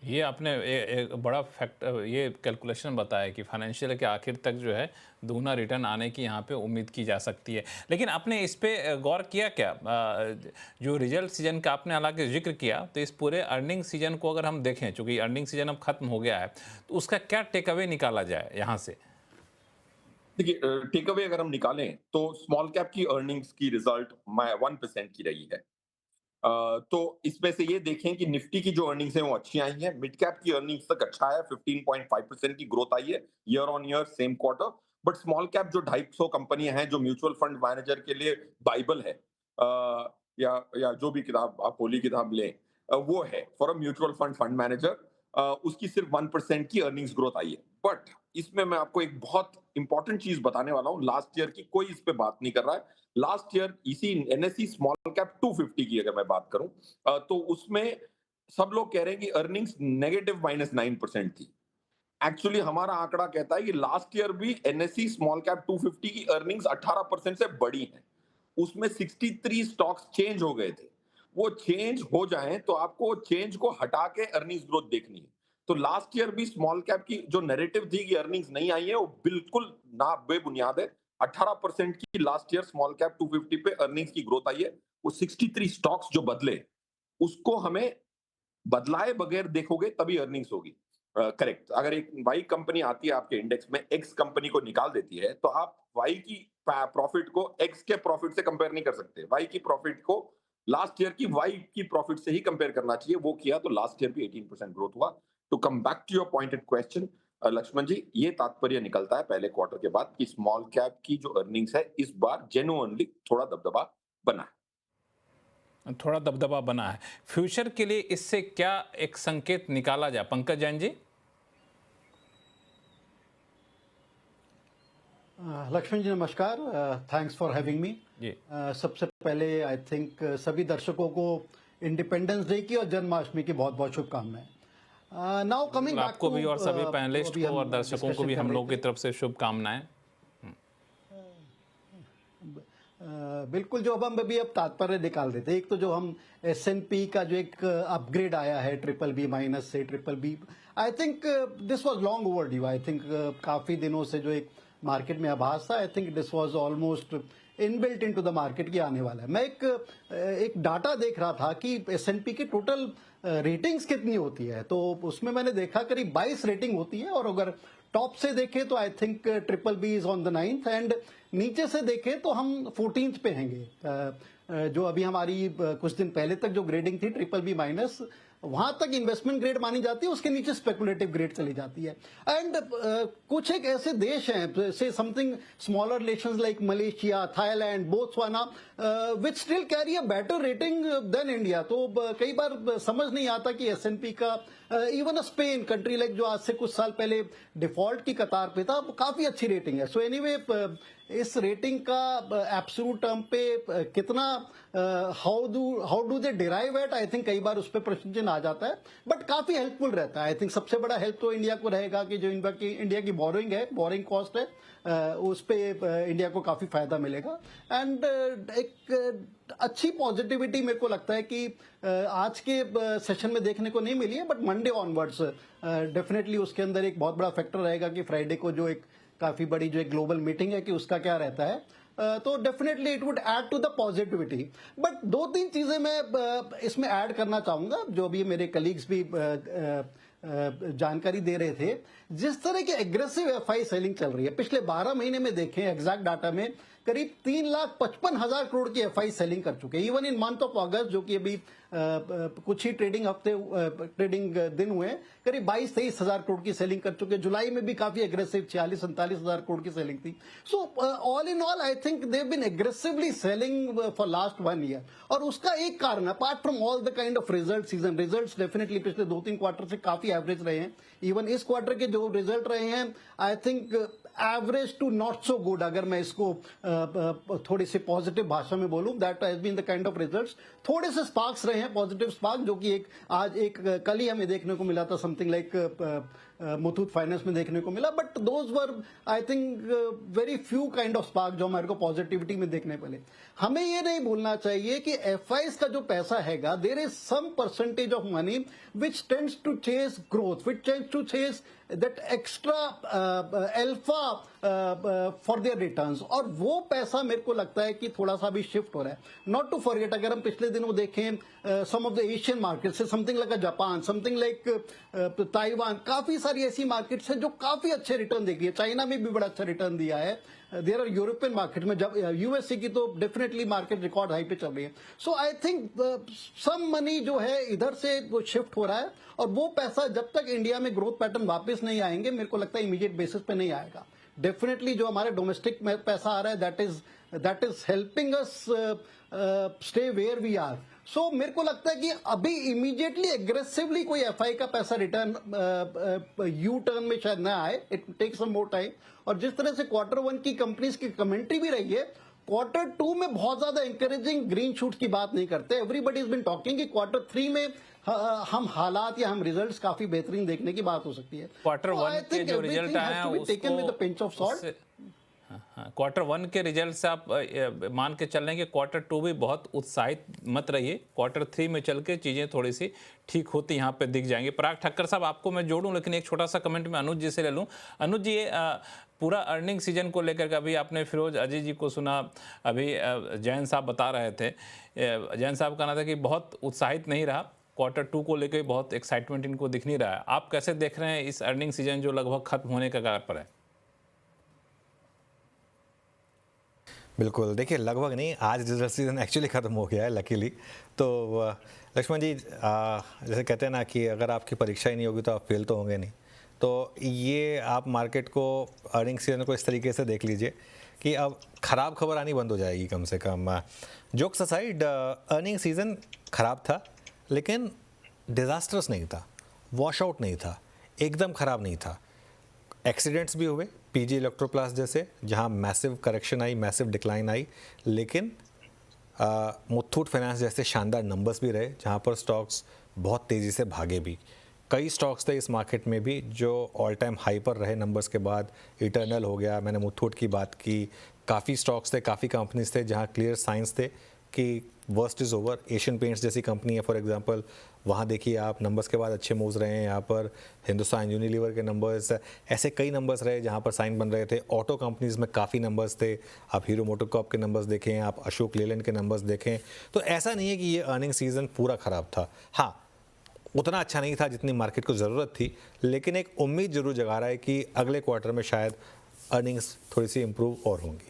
ये आपने एक बड़ा फैक्ट ये कैलकुलेशन बताया कि फाइनेंशियल के आखिर तक जो है दुगना रिटर्न आने की यहाँ पे उम्मीद की जा सकती है। लेकिन आपने इस पे गौर किया क्या? जो रिजल्ट सीजन का आपने हालांकि जिक्र किया, तो इस पूरे अर्निंग सीजन को अगर हम देखें, चूंकि अर्निंग सीजन अब खत्म हो गया है, तो उसका क्या टेक अवे निकाला जाए यहाँ से? देखिए, टेक अवे अगर हम निकालें तो स्मॉल कैप की अर्निंग्स की रिजल्ट 1% की रही है। तो इसमें से ये देखें कि निफ्टी की जो अर्निंग्स है वो अच्छी आई हैं, मिड कैप की अर्निंग्स तक अच्छा है, 15.5% की ग्रोथ आई है year on year same quarter. But small cap जो 250 कंपनियां हैं जो म्यूचुअल फंड मैनेजर के लिए बाइबल है, या जो भी किताब आप होली किताब लें, वो है for a mutual fund fund manager, उसकी सिर्फ 1% की अर्निंग्स ग्रोथ आई है। बट इसमें मैं आपको एक बहुत इंपॉर्टेंट चीज बताने वाला हूं, लास्ट ईयर की कोई इस पे बात नहीं कर रहा है। लास्ट ईयर इसी एनएसई स्मॉल कैप 250 की अगर मैं बात करूं, तो उसमें सब लोग कह रहे हैं कि अर्निंग्स नेगेटिव -9% थी। एक्चुअली हमारा आंकड़ा कहता है कि लास्ट ईयर भी एनएसई स्मॉल कैप 250 की अर्निंग्स 18% से बड़ी हैं। उसमें 63 स्टॉक्स चेंज हो गए थे। वो चेंज हो जाएं तो आपको चेंज को हटा के अर्निंग्स ग्रोथ देखनी है। तो लास्ट ईयर भी स्मॉल कैप की जो नैरेटिव थी कि अर्निंग्स नहीं आई है, वो बिल्कुल ना बेबुनियाद है। 18% की लास्ट ईयर स्मॉल कैप 250 पे अर्निंग्स की ग्रोथ आई है। वो 63 स्टॉक्स जो बदले, उसको हमें बदलाए बगैर देखोगे तभी अर्निंग्स होगी। करेक्ट, अगर एक वाई कंपनी आती है आपके इंडेक्स में, एक्स कंपनी को निकाल देती है, तो आप वाई की प्रॉफिट को एक्स के प्रॉफिट से कंपेयर नहीं कर सकते। वाई की प्रॉफिट को लास्ट ईयर की वाई की प्रॉफिट से ही कंपेयर करना चाहिए। वो किया तो लास्ट ईयर भी 18% ग्रोथ हुआ। To come back to your pointed question, Lakshman ji, ये तात्पर्य निकलता है पहले क्वार्टर के बाद कि स्मॉल कैप की जो अर्निंग्स है इस बार जेन्युइनली थोड़ा दबदबा बना है। थोड़ा दबदबा बना है। फ्यूचर के लिए इससे क्या एक संकेत निकाला जाए, पंकज जैन जी? लक्ष्मण जी नमस्कार, थैंक्स फॉर हैविंग मी। जी। सबसे पहले आई थिंक सभी दर्शकों को इंडिपेंडेंस डे की और जन्माष्टमी की बहुत बहुत शुभकामनाएं। नाउ कमिंग बैक आपको टू भी और सभी जो पैनलिस्ट अभी को और हम दर्शकों को डिस्कशन भी कर हम रहे लोगों की थे। तरफ से शुभकामनाएं। बिल्कुल, जो अब तात्पर्य निकाल देते, एक तो जो हम S&P का जो एक अपग्रेड आया है ट्रिपल बी माइनस से triple B, I think this was long overdue. I think काफी दिनों से जो एक मार्केट में आभास था, I think this was almost inbuilt into the market की आने वाला है। मैं एक डाटा देख रहा था कि S&P की टोटल रेटिंग्स कितनी होती है, तो उसमें मैंने देखा करीब 22 रेटिंग होती है। और अगर टॉप से देखें तो I think triple B is on the 9th, and नीचे से देखें तो हम 14th पे हैंगे। जो अभी हमारी कुछ दिन पहले तक जो ग्रेडिंग थी ट्रिपल बी माइनस, वहां तक इन्वेस्टमेंट ग्रेड मानी जाती है, उसके नीचे स्पेकुलेटिव ग्रेड चली जाती है। एंड कुछ एक ऐसे देश हैं, say something smaller nations like Malaysia, Thailand, Botswana, which still carry a better rating than India. तो कई बार समझ नहीं आता कि S&P का even a Spain country like जो आज से कुछ साल पहले डिफॉल्ट की कतार पे था, काफी अच्छी रेटिंग है। सो एनीवे, इस रेटिंग का एब्सोल्यूट टर्म पे कितना, how do they derive at, I think कई बार उस पर प्रश्न चिन्ह आ जाता है, बट काफी हेल्पफुल रहता है। आई थिंक सबसे बड़ा हेल्प तो इंडिया को रहेगा कि जो इंडिया की बोरिंग है, बोरिंग कॉस्ट है, उस पे इंडिया को काफी फायदा मिलेगा। एंड एक अच्छी पॉजिटिविटी मेरे को लगता है कि आज के सेशन में देखने को नहीं मिली है, बट मंडे ऑनवर्ड्स डेफिनेटली उसके अंदर एक बहुत बड़ा फैक्टर रहेगा कि फ्राइडे को जो एक काफी बड़ी जो एक ग्लोबल मीटिंग है कि उसका क्या रहता है। तो definitely it would add to the positivity. But दो तीन चीजें मैं इसमें ऐड करना चाहूंगा, जो भी मेरे कलीग्स भी जानकारी दे रहे थे। जिस तरह की एग्रेसिव एफआई सेलिंग चल रही है, पिछले 12 महीने में देखें एग्जैक्ट डाटा में करीब 3,55,000 करोड़ की एफआई सेलिंग कर चुके हैं। इवन इन मंथ ऑफ अगस्त, जो कि अभी कुछ ही ट्रेडिंग दिन हुए, करीब 22-23 हजार करोड़ की सेलिंग कर चुके हैं। जुलाई में भी काफी एग्रेसिव 46-47 हजार करोड़ की सेलिंग थी। So all in all I think they been aggressively selling for last 1 year. और उसका एक कारण, apart from all the kind of result season, result definitely पिछले 2-3 क्वार्टर से काफी एवरेज रहे हैं। इवन इस क्वार्टर के जो रिजल्ट रहे हैं, I think average to not so good, अगर मैं इसको थोड़ी सी पॉजिटिव भाषा में बोलूं, that has been the kind of results. थोड़े से स्पार्क्स रहे हैं, पॉजिटिव स्पार्क, जो कि कल ही हमें देखने को मिला था, समथिंग लाइक मुथूट फाइनेंस में देखने को मिला, but those were I think very few kind of spark जो हमारे को पॉजिटिविटी में देखने को मिले। हमें ये नहीं भूलना चाहिए कि एफआईज का जो पैसा हैगा, there is some percentage of money which tends to chase growth, which tends to chase that extra alpha for their returns, और वो पैसा मेरे को लगता है कि थोड़ा सा भी शिफ्ट हो रहा है। नॉट टू फॉरगेट, अगर हम पिछले दिनों देखें सम ऑफ द एशियन मार्केट से, something like Japan, something like Taiwan, काफी सारी ऐसी मार्केट्स हैं जो काफी अच्छे रिटर्न दे रही है। चाइना में भी बड़ा अच्छा रिटर्न दिया है। देयर आर यूरोपियन मार्केट में, जब यूएसए की तो डेफिनेटली मार्केट रिकॉर्ड हाई पे चल रही है। सो आई थिंक सम मनी जो है इधर से वो शिफ्ट हो रहा है, और वो पैसा जब तक इंडिया में ग्रोथ पैटर्न वापस नहीं आएंगे, मेरे को लगता है इमीडिएट बेसिस पे नहीं आएगा। डेफिनेटली जो हमारे डोमेस्टिक में पैसा आ रहा है, that is helping us stay where we are. So मेरे को लगता है कि अभी इमीडिएटली एग्रेसिवली कोई एफआई का पैसा रिटर्न यू टर्न में शायद ना आए, it take some more time. और जिस तरह से क्वार्टर 1 की कंपनीज की कमेंट्री भी रही है, क्वार्टर 2 में बहुत ज्यादा इंकरेजिंग ग्रीन शूट्स की बात नहीं करते। एवरीबडी इज बीन टॉकिंग कि क्वार्टर 3 में हम हालात या हम रिजल्ट्स काफी बेहतरीन देखने की बात हो सकती है। क्वार्टर 1 के जो रिजल्ट आए हैं उसको क्वार्टर 1 के रिजल्ट से आप मान के चल रहे हैं कि क्वार्टर 2 भी बहुत उत्साहित मत रहिए, क्वार्टर 3 में चल के चीज़ें थोड़ी सी ठीक होती यहाँ पे दिख जाएंगी। पराग ठक्कर साहब, आपको मैं जोड़ूं, लेकिन एक छोटा सा कमेंट मैं अनुज जी से ले लूं। अनुज जी, पूरा अर्निंग सीजन को लेकर के अभी आपने फिरोज अजीज जी को सुना, अभी जैन साहब बता रहे थे, जैन साहब का कहना था कि बहुत उत्साहित नहीं रहा, क्वार्टर 2 को लेकर बहुत एक्साइटमेंट इनको दिख नहीं रहा है। आप कैसे देख रहे हैं इस अर्निंग सीजन जो लगभग खत्म होने का कगार पर है? बिल्कुल, देखिए लगभग नहीं, आज रिजल्ट सीजन एक्चुअली ख़त्म हो गया है लकीली। तो लक्ष्मण जी, जैसे कहते हैं ना कि अगर आपकी परीक्षा ही नहीं होगी तो आप फेल तो होंगे नहीं। तो ये आप मार्केट को, अर्निंग सीजन को इस तरीके से देख लीजिए कि अब ख़राब खबर आनी बंद हो जाएगी कम से कम। जोक्स असाइड, अर्निंग सीजन ख़राब था, लेकिन डिज़ास्टर्स नहीं था, वॉश आउट नहीं था, एकदम ख़राब नहीं था। एक्सीडेंट्स भी हुए, पीजी इलेक्ट्रोप्लास्ट जैसे, जहां मैसिव करेक्शन आई, मैसिव डिक्लाइन आई, लेकिन मुथूट फाइनेंस जैसे शानदार नंबर्स भी रहे जहां पर स्टॉक्स बहुत तेज़ी से भागे भी। कई स्टॉक्स थे इस मार्केट में भी जो ऑल टाइम हाई पर रहे नंबर्स के बाद। इटर्नल हो गया, मैंने मुथूट की बात की, काफ़ी स्टॉक्स थे, काफ़ी कंपनीज थे जहां क्लियर साइंस थे कि worst is over. Asian paints जैसी कंपनी है फॉर एग्जांपल, वहाँ देखिए आप नंबर्स के बाद अच्छे मूव्स रहे हैं। यहाँ पर हिंदुस्तान यूनिलीवर के नंबर्स, ऐसे कई नंबर्स रहे जहाँ पर साइन बन रहे थे। ऑटो कंपनीज में काफ़ी नंबर्स थे, आप हीरो मोटोकॉर्प के नंबर्स देखें, आप अशोक लेलैंड के नंबर्स देखें। तो ऐसा नहीं है कि ये अर्निंग सीजन पूरा ख़राब था। हाँ, उतना अच्छा नहीं था जितनी मार्केट को ज़रूरत थी, लेकिन एक उम्मीद जरूर जगा रहा है कि अगले क्वार्टर में शायद अर्निंग्स थोड़ी सी इम्प्रूव और होंगी।